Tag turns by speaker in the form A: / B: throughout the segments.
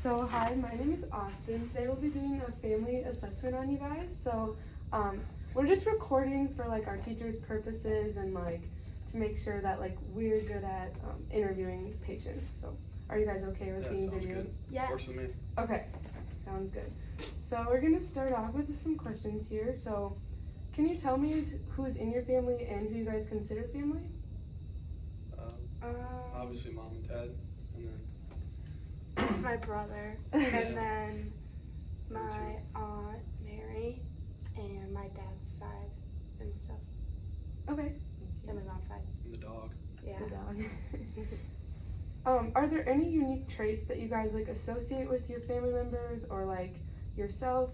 A: So hi, my name is Austin. Today we'll be doing a family assessment on you guys. We're just recording for like our teachers' purposes and like to make sure that like we're good at interviewing patients. So are you guys okay with being
B: sounds
A: videoed?
B: good.
C: Yes.
B: Works with me.
A: Okay, sounds good. So we're gonna start off with some questions here. So can you tell me who's in your family and who you guys consider family?
B: Obviously mom and dad, and then
C: It's my brother,
B: Yeah.
C: and then my
B: too.
C: aunt Mary, and my dad's side and stuff,
A: Okay.
C: and my mom's side.
B: and the dog.
C: Yeah.
A: The dog. Are there any unique traits that you guys like associate with your family members or like yourself?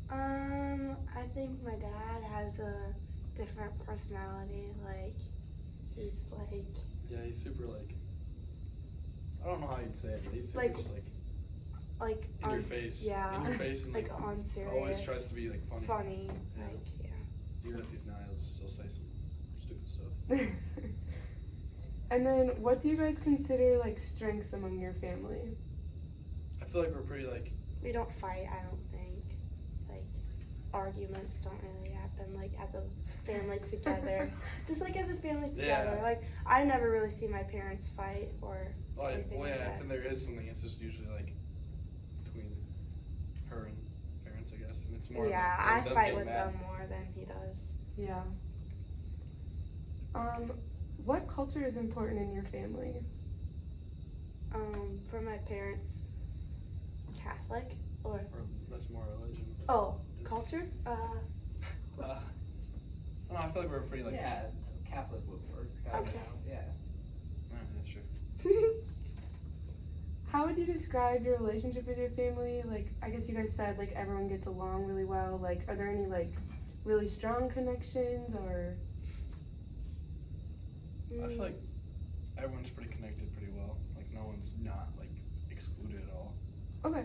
C: I think my dad has a different personality. Like, he's like,
B: Yeah, he's super like, I don't know how you'd say it, but he's super
C: Like,
B: just like in
C: on
B: your face.
C: Yeah.
B: In your face and
C: like on serious.
B: always tries to be like funny.
C: Funny.
B: Yeah.
C: Like, yeah.
B: Even if he's not, he'll still say some stupid stuff.
A: And then what do you guys consider like strengths among your family?
B: I feel like we're pretty like,
C: We don't fight, I don't think. Like, arguments don't really happen, like, as a family together. Just, like, as a family together.
B: Yeah.
C: Like, I never really see my parents fight or anything
B: well,
C: like
B: yeah,
C: that.
B: if there is something, it's just usually like between her and parents, I guess, and it's more
C: Yeah,
B: like,
C: I
B: them
C: fight
B: getting
C: with
B: mad.
C: them more than he does.
A: Yeah. What culture is important in your family?
C: For my parents, Catholic, or,
B: Or that's more religion.
C: oh,
B: It's-
C: culture?
B: I don't know, I feel like we're pretty like,
D: Yeah, Catholic would work.
C: Okay.
D: Yeah.
B: that's true.
A: How would you describe your relationship with your family? Like, I guess you guys said like everyone gets along really well. Like, are there any like really strong connections or?
B: I feel like everyone's pretty connected pretty well. Like no one's not like excluded at all.
A: Okay.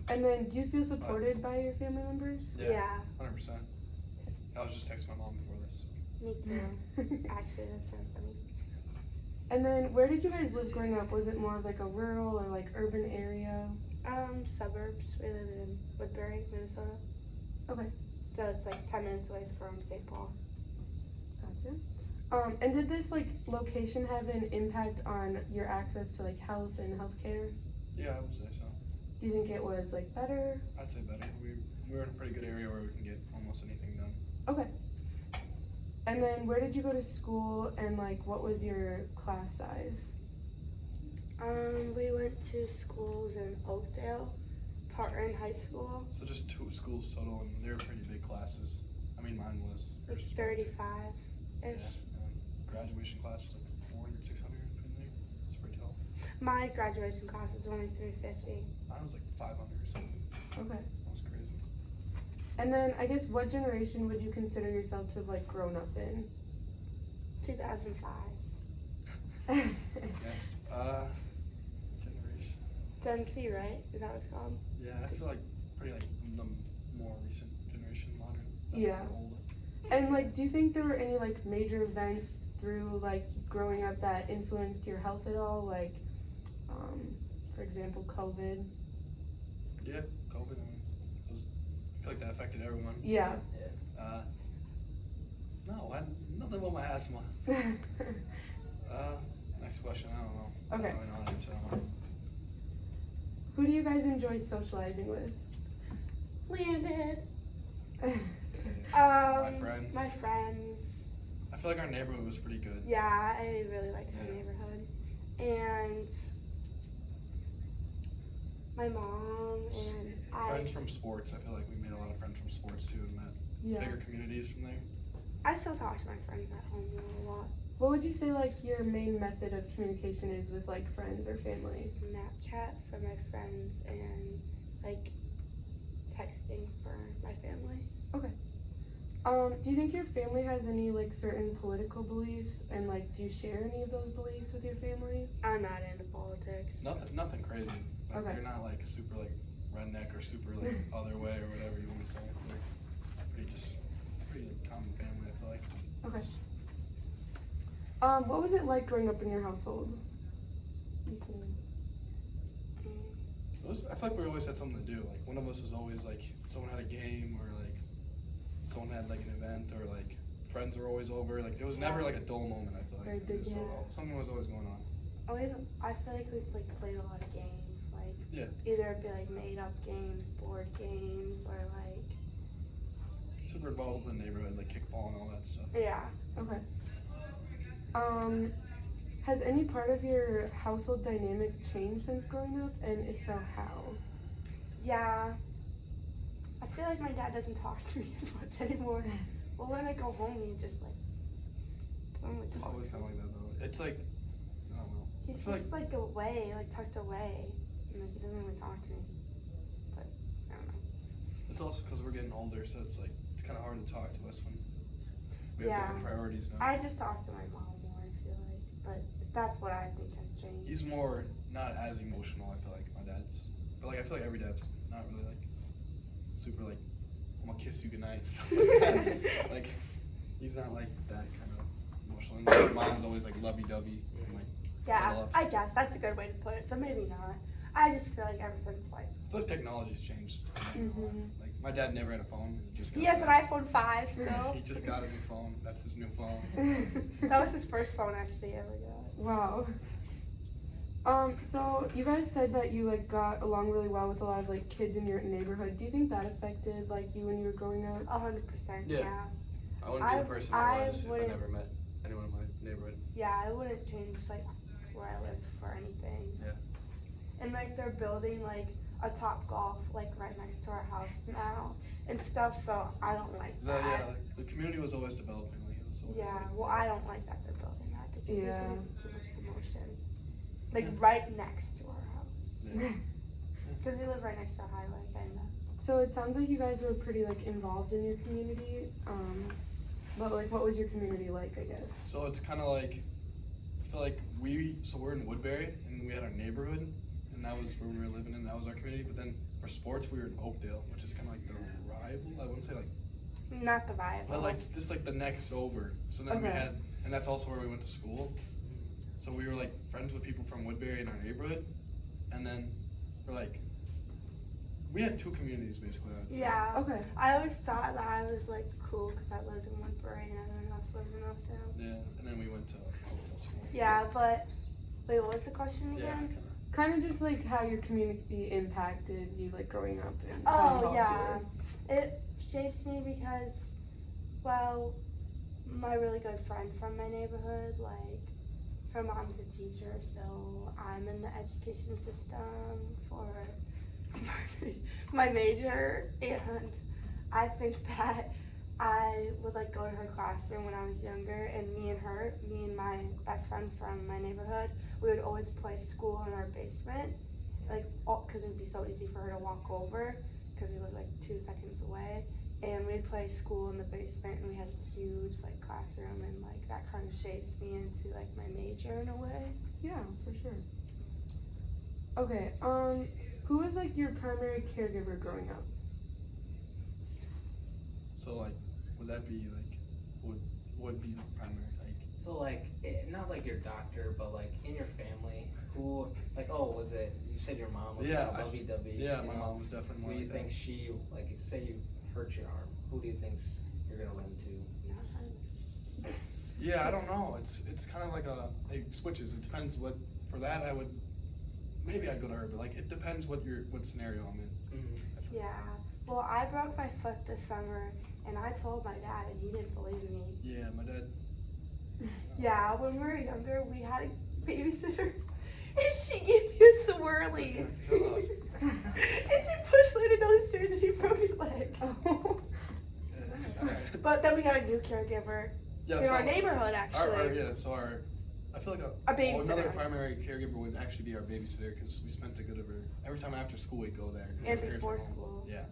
A: And then, do you feel supported by your family members?
C: Yeah,
B: 100%. I was just texting my mom before this.
C: me too. Actually, that's kind of funny.
A: And then, where did you guys live growing up? Was it more of like a rural or like urban area?
C: Suburbs. We live in Woodbury, Minnesota.
A: Okay.
C: So it's like 10 minutes away from St. Paul.
A: Gotcha. And did this like location have an impact on your access to like health and healthcare?
B: Yeah, I would say so.
A: Do you think it was like better?
B: I'd say better. We're in a pretty good area where we can get almost anything done.
A: Okay. And then where did you go to school and like what was your class size?
C: We went to schools in Oakdale, Tartan High School,
B: So just 2 schools total, and they were pretty big classes. I mean, mine was.
C: like 35-ish.
B: Yeah, graduation class was like 400, 600 in there. It's pretty tall.
C: My graduation class is only 350.
B: Mine was like 500 or something.
A: Okay.
B: That was crazy.
A: And then I guess what generation would you consider yourself to have like grown up in?
C: 2005.
B: Yes. Generation.
C: Gen Z, right? Is that what it's called?
B: Yeah, I feel like pretty like the more recent generation, modern.
A: Yeah.
B: Old.
A: And like, do you think there were any like major events through like growing up that influenced your health at all? Like, for example, COVID.
B: Yeah, COVID. I feel like that affected everyone.
A: Yeah.
B: No, nothing about my asthma. Next question. I don't know.
A: Okay.
B: I don't really know how to answer that one.
A: Who do you guys enjoy socializing with?
C: Landed.
B: My friends.
C: My friends.
B: I feel like our neighborhood was pretty good.
C: Yeah, I really liked our
B: Yeah.
C: neighborhood. And my mom and
B: Friends from sports. I feel like we made a lot of friends from sports too, and met
A: Yeah.
B: bigger communities from there.
C: I still talk to my friends at home a lot.
A: What would you say like your main method of communication is with like friends or family?
C: Snapchat for my friends and like texting for my family.
A: Do you think your family has any like certain political beliefs and like do you share any of those beliefs with your family?
C: I'm not into politics.
B: Nothing crazy. Like,
A: Okay.
B: They're not like super like redneck or super like other way or whatever you want to say. They're pretty common family. I feel like.
A: Okay. What was it like growing up in your household? You can-
B: I feel like we always had something to do. Like one of us was always like, someone had a game or like someone had like an event or like friends were always over. Like it was never like a dull moment. I feel like
A: Very busy.
B: It was something was always going on.
C: I feel like we've like played a lot of games, like
B: Yeah.
C: either it be like made up games, board games, or like
B: Super involved in the neighborhood, like kickball and all that stuff.
C: yeah.
A: Okay. Has any part of your household dynamic changed since growing up, and if so, how?
C: Yeah. I feel like my dad doesn't talk to me as much anymore. Well, when I go home, he just like doesn't really
B: It's
C: talk
B: always
C: to
B: kind
C: me.
B: of like that though. It's like, I don't know.
C: He's
B: I feel
C: just like away, like tucked away, and like he doesn't really talk to me. But I don't know.
B: It's also because we're getting older, so it's like it's kind of hard to talk to us when we have
C: Yeah.
B: different priorities now.
C: I just talk to my mom more, I feel like, but that's what I think has changed.
B: He's more not as emotional. I feel like my dad's, but like I feel like every dad's not really like super like I'm gonna kiss you goodnight and stuff like that. Like he's not like that kind of emotional. And like, my mom's always like lovey-dovey and like
C: Yeah,
B: cuddle up.
C: I guess that's a good way to put it. So maybe not. I just feel like ever since like
B: I feel like technology's changed.
A: Mhm.
B: Like my dad never had a phone. He just got
C: he has an
B: one.
C: iPhone 5 still.
B: He just got a new phone. That's his new phone.
C: That was his first phone actually he ever got.
A: Wow. So you guys said that you like got along really well with a lot of like kids in your neighborhood. Do you think that affected like you when you were growing up?
C: 100%.
B: Yeah.
C: Yeah.
B: I wouldn't be
C: I-
B: the person
C: I
B: I was if I
C: wouldn't-
B: never met anyone in my neighborhood.
C: Yeah, I wouldn't change like where I live for anything.
B: Yeah.
C: And like they're building like a Top Golf like right next to our house now and stuff. So I don't like
B: No,
C: that.
B: yeah, like, the community was always developing. Like it was always
C: Yeah,
B: like,
C: well, I don't like that they're building that because there's
A: Yeah.
C: gonna be too much commotion. Like
B: Yeah.
C: right next to our house.
B: Yeah.
C: Because we live right next to a highway, kinda.
A: So it sounds like you guys were pretty like involved in your community. But like, what was your community like? I guess.
B: So it's kind of like, I feel like we're in Woodbury and we had our neighborhood and that was where we were living in, that was our community. But then for sports, we were in Oakdale, which is kind of like the rival. I wouldn't say like,
C: Not the vibe.
B: but like just like the next over. So then we
A: Okay.
B: had, and that's also where we went to school. So we were like friends with people from Woodbury in our neighborhood. And then we're like, we had two communities basically, I would say.
C: Yeah.
A: Okay.
C: I always thought that I was like cool because I lived in Woodbury and everyone else lived in Oakdale.
B: Yeah, and then we went to Oakdale school.
C: Yeah, but wait, what was the question
B: Yeah,
C: again?
B: kinda.
A: Kind of just like how your community impacted you like growing up and how
C: Oh
A: involved
C: yeah,
A: you were.
C: it shapes me because, well, my really good friend from my neighborhood, like, her mom's a teacher, so I'm in the education system for my major, and I think that I would like go to her classroom when I was younger, and me and my best friend from my neighborhood, we would always play school in our basement, like, because it would be so easy for her to walk over, because we lived like 2 seconds away, and we'd play school in the basement, and we had a huge like classroom, and like that kind of shapes me into like my major in a way.
A: Yeah, for sure. Okay. Who was like your primary caregiver growing up?
B: So like, would that be like, would be the primary like?
D: So like, not like your doctor, but like in your family, who, like, oh, was it, you said your mom was
B: Yeah,
D: like a lovey-dovey.
B: Yeah,
D: you
B: my
D: know?
B: mom was definitely
D: Who
B: one
D: do you
B: like
D: think
B: that.
D: she, like, say you hurt your arm, who do you think's you're gonna run to?
B: Yeah, I don't know. It's kind of like it switches. It depends what. For that, maybe I'd go to her, but like it depends what scenario I'm in.
D: Mm-hmm.
C: Yeah. Well, I broke my foot this summer, and I told my dad, and he didn't believe me.
B: Yeah, my dad.
C: Yeah, when we were younger, we had a babysitter, and she gave me a swirly. And she pushed Luna down the stairs, and he broke his leg.
B: Alright.
C: But then we got a new caregiver
B: Yeah,
C: in
B: so
C: our neighborhood, actually.
B: I feel like
C: A babysitter.
B: another primary caregiver would actually be our babysitter because we spent a good every time after school we'd go there. 'cause
C: And
B: we were here
C: before
B: from home.
C: school.
B: Yeah,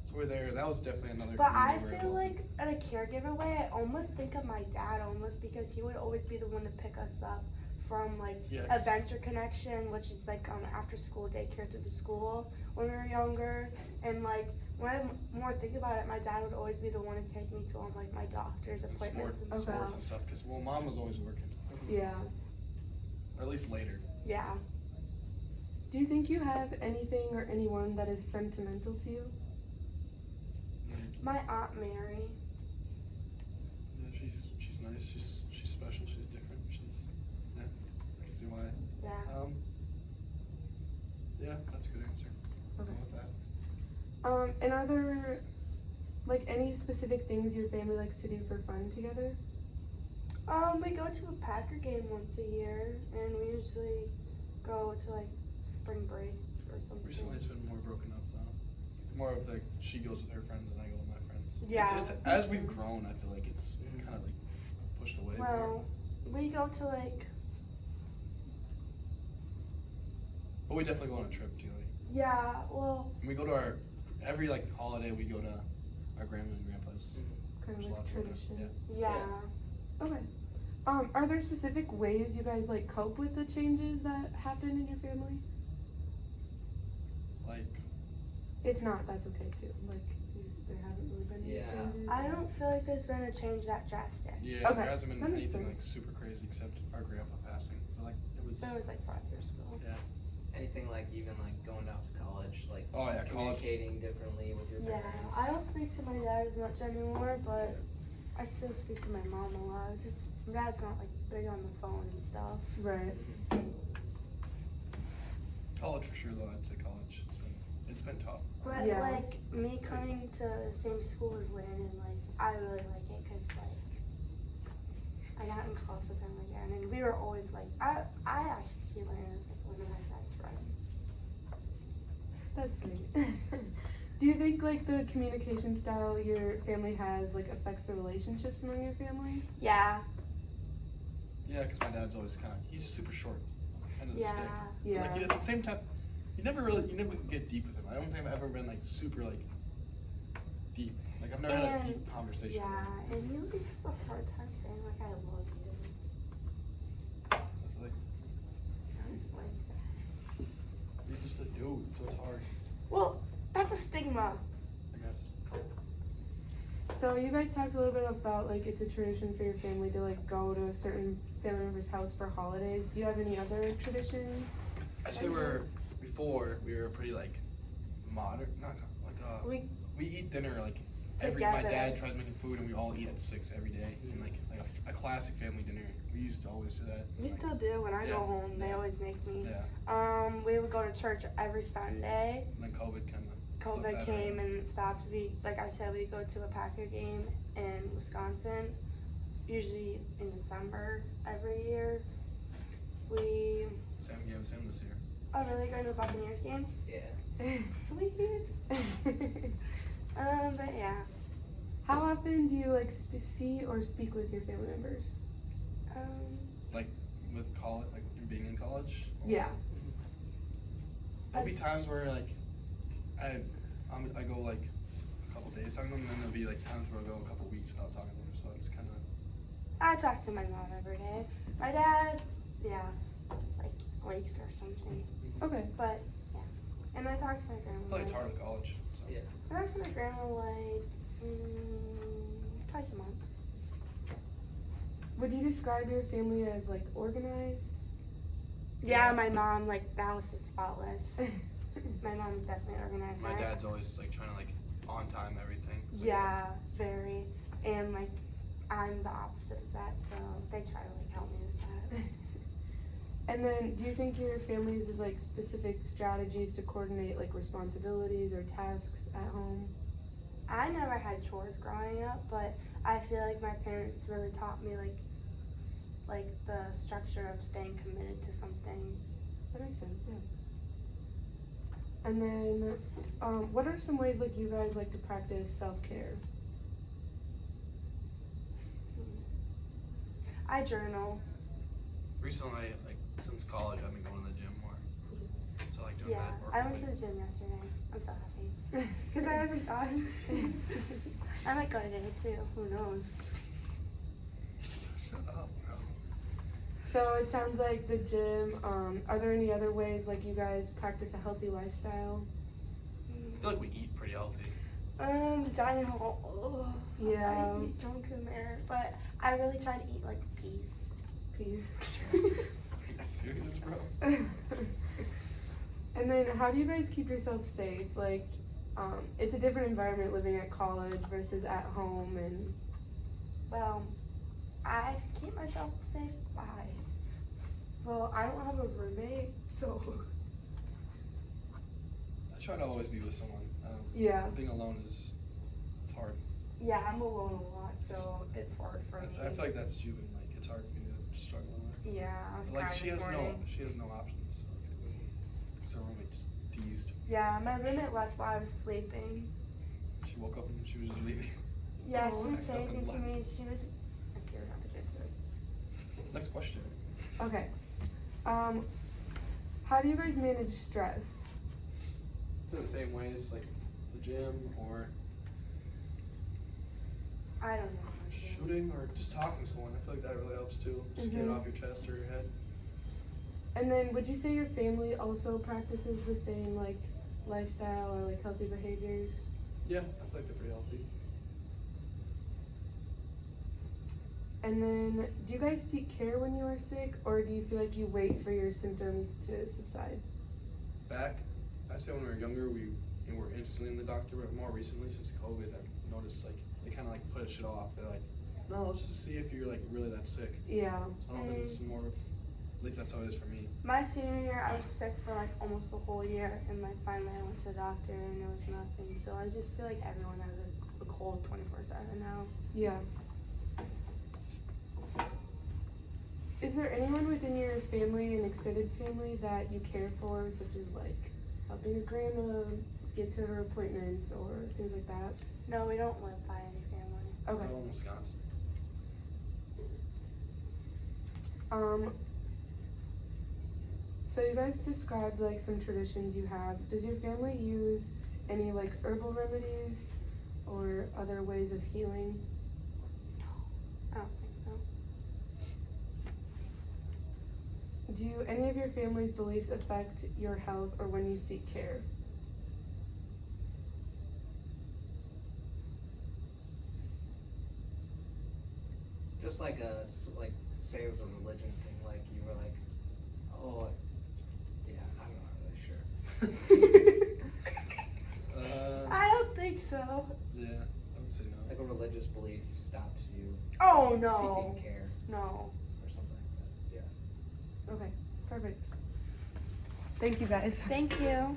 B: so we're there. That was definitely another.
C: But I
B: community we're
C: feel
B: involved
C: like in a caregiver way, I almost think of my dad almost because he would always be the one to pick us up from like
B: in. Yeah, 'cause-
C: Adventure Connection, which is like after school daycare through the school when we were younger. And like when I more think about it, my dad would always be the one to take me to all like my doctor's
B: and
C: appointments and
A: Okay.
C: stuff.
B: sports and stuff. Because mom was always working,
A: Yeah.
B: or at least later.
C: Yeah.
A: Do you think you have anything or anyone that is sentimental to you?
C: My Aunt Mary.
B: Yeah, she's nice. She's special. She's different. I can see why.
C: Yeah.
B: Yeah, that's a good answer. I'll go with that.
A: And are there like any specific things your family likes to do for fun together?
C: We go to a Packer game once a year, and we usually go to like spring break or something.
B: Recently, it's been more broken up though. More of like she goes with her friends and I go with my friends.
C: Yeah.
B: It's, as we've grown, I feel like it's kind of like pushed away.
C: Well, we go to like.
B: But we definitely go on a trip too. Like,
C: Yeah. Well.
B: and we go to our every like holiday. We go to our grandma and grandpa's.
A: Kind of
B: There's
A: like
B: lots of it,
A: tradition.
C: Yeah.
A: Okay. Are there specific ways you guys like cope with the changes that happen in your family?
B: Like,
A: If not, that's okay too. Like there haven't really been any
D: Yeah.
A: changes.
C: I don't feel like there's been a change that drastic.
B: yeah,
A: Okay,
B: there hasn't been
A: that makes
B: anything like
A: sense.
B: super crazy except our grandpa passing. But like it was.
C: It was like 5 years ago.
D: Anything like even like going off to college, like
B: Oh yeah, college.
D: communicating differently with your
C: Yeah.
D: parents.
C: I don't speak to my dad as much anymore, but I still speak to my mom a lot. Just my dad's not like big on the phone and stuff.
A: Right.
B: College for sure though. I'd say college. It's been tough.
C: But
A: Yeah.
C: like me coming to the same school as Landon, like I really like it because like I got in class with him again, and we were always like I actually see Landon as like one of my best friends.
A: That's sweet. Do you think like the communication style your family has like affects the relationships among your family?
C: Yeah.
B: Yeah, because my dad's always he's super short, end of the
C: Yeah.
B: stick.
A: Yeah.
B: Like at the same time, you never get deep with him. I don't think I've ever been like super like deep. Like I've never had a
C: And-
B: deep conversation.
C: Yeah, and he really has a hard time saying like I love you.
B: I feel like
C: I don't like that.
B: he's just a dude, so it's hard.
C: Well, that's a stigma.
B: I guess.
A: So you guys talked a little bit about like it's a tradition for your family to like go to a certain family member's house for holidays. Do you have any other traditions?
B: I say before we were pretty like modern, not like we eat dinner like my
C: Together.
B: dad tries making food and we all eat at 6 every day and like a classic family dinner. We used to always do that.
C: We
B: Like,
C: still do. When I
B: Yeah.
C: go home, they
B: Yeah.
C: always make me.
B: Yeah,
C: We would go to church every Sunday.
B: and then COVID kind of.
C: COVID came and stopped. We, like I said, we go to a Packer game in Wisconsin, usually in December every year. We
B: Same this year.
C: are really going to the Buccaneers game.
D: Yeah.
C: Sweet. But yeah.
A: How often do you like see or speak with your family members?
B: With college, like being in college.
A: Yeah.
B: There'll be times where like I go like a couple days talking to them, and then there'll be like times where I'll go a couple weeks without talking to them. So it's kind of.
C: I talk to my mom every day. My dad, yeah, like weeks or something.
A: Okay.
C: But yeah, and I talk to my
B: I
C: grandma.
B: feel like it's hard with college. So.
D: Yeah.
C: I talk to my grandma like twice a month.
A: Would you describe your family as like organized?
C: Yeah, my mom, like, the house is spotless. My mom's definitely organized.
B: My dad's always like trying to like on time everything. So,
C: Yeah, very. And like, I'm the opposite of that, so they try to like help me with that.
A: And then, do you think your family uses like specific strategies to coordinate like responsibilities or tasks at home?
C: I never had chores growing up, but I feel like my parents really taught me like the structure of staying committed to something.
A: That makes sense, yeah. And then, what are some ways like you guys like to practice self-care?
C: I journal.
B: Recently, like since college, I've been going to the gym more. So like doing
C: Yeah,
B: that.
C: I went to the gym yesterday. I'm so happy. Because I haven't gone. I might go today too. Who knows?
B: Shut up, bro.
A: So it sounds like the gym. Are there any other ways like you guys practice a healthy lifestyle?
B: I feel like we eat pretty healthy.
C: The dining hall. Oh,
A: Yeah.
C: I eat junk in there, but I really try to eat like peas.
A: Peas.
B: Are you serious, bro?
A: And then how do you guys keep yourself safe? Like, it's a different environment living at college versus at home, and
C: Well, I keep myself safe by. Well, I don't have a roommate, so.
B: I try to always be with someone.
A: yeah.
B: Being alone is it's hard.
C: Yeah, I'm alone a lot, so it's hard for me.
B: I feel like that's Juven. Like it's hard for me to struggle with.
C: Yeah, I was
B: Like
C: crying
B: she
C: this
B: has
C: morning.
B: she has no options. So because her roommate just teased.
C: Yeah, my roommate left while I was sleeping.
B: She woke up and she was just leaving.
C: Yeah,
A: Oh.
C: she didn't say
B: Accidentally
C: anything to
B: left.
C: me. She was. I'm scared not to get to this.
B: Next question.
A: Okay. How do you guys manage stress?
B: Is it the same ways like the gym or
C: I don't know. how to do it.
B: shooting or just talking to someone? I feel like that really helps too. Just get it
A: Mhm.
B: off your chest or your head.
A: And then would you say your family also practices the same like lifestyle or like healthy behaviors?
B: Yeah, I feel like they're pretty healthy.
A: And then do you guys seek care when you are sick, or do you feel like you wait for your symptoms to subside?
B: Back, I say when we were younger, we were instantly in the doctor, but more recently since COVID, I've noticed like they kind of like push it off. They're like, no, let's just see if you're like really that sick.
A: Yeah.
B: So I don't think it's more of, at least that's how it is for me.
C: My senior year, I was sick for like almost the whole year, and like finally I went to the doctor and there was nothing. So I just feel like everyone has a cold 24/7 now.
A: Yeah. Is there anyone within your family and extended family that you care for, such as like helping your grandma get to her appointments or things like that?
C: No, we don't live by any family.
A: Okay.
B: I'm in Wisconsin.
A: So you guys described like some traditions you have. Does your family use any like herbal remedies or other ways of healing?
C: I don't think so.
A: Do any of your family's beliefs affect your health or when you seek care?
D: Just like like say it was a religion thing, like you were like, oh, yeah, I'm not really sure.
C: I don't think so.
B: Yeah, I would say no.
D: Like a religious belief stops you
C: Oh no.
D: seeking care
C: No.
D: or something like that. Yeah.
A: Okay, perfect. Thank you guys.
C: Thank you.